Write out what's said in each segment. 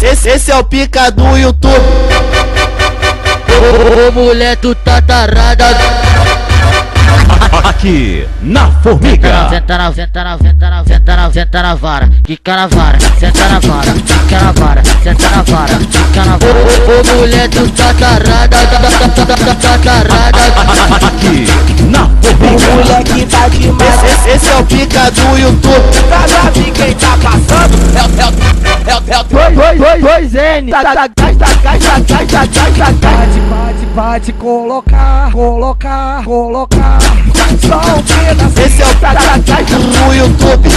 Esse é o pica do YouTube. Ô mulher, tu tá tarada. Aqui na Formiga. Senta na vara, quica na vara, senta na vara, quica na vara, senta na vara, quica na vara. Ô mulher, tu tá tarada, tá tarada. Aqui na Formiga. Moleque tá demais. Esse é o pica do YouTube. Pra ver quem tá passando. Dois N. Bate, colocar. Só um pedaço. Esse é o pica do YouTube.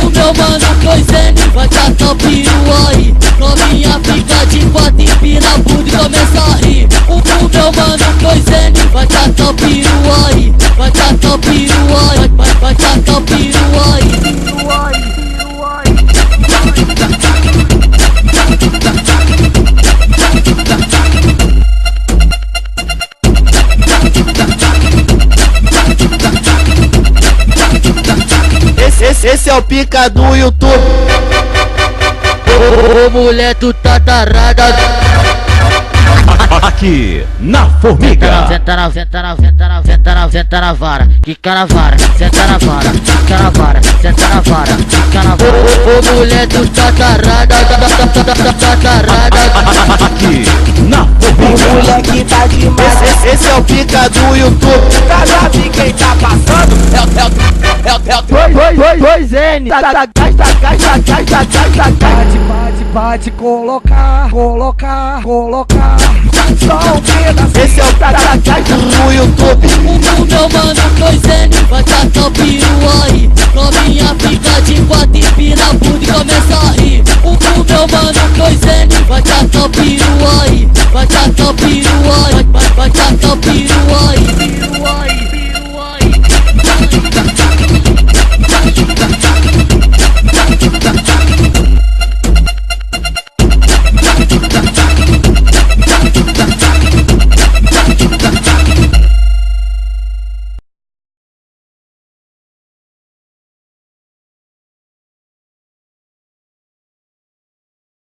O meu mano 2N vai catar o peru aí. Novinha fica de quatro, empina a bunda e começa a rir. O meu mano 2N vai catar o peru aí. Vai catar o peru aí. Vai catar o peru aí. Esse é o pica do YouTube. Ô mulher, tu tá tarada. Aqui na Formiga. Senta na vara, quica na vara, senta na vara, quica na vara, senta na vara, quica na vara. Ô mulher, tu tá tarada, tá tarada. Aqui na Formiga. Moleque tá demais. Esse é o pica do YouTube. Pra ver quem tá passando. Dois N. Bate, colocar. Só um pedaço. Esse é o pica do YouTube. O meu mano 2N vai catar o peru aí. Novinha fica de quatro, empina a bunda e começa a rir. O meu mano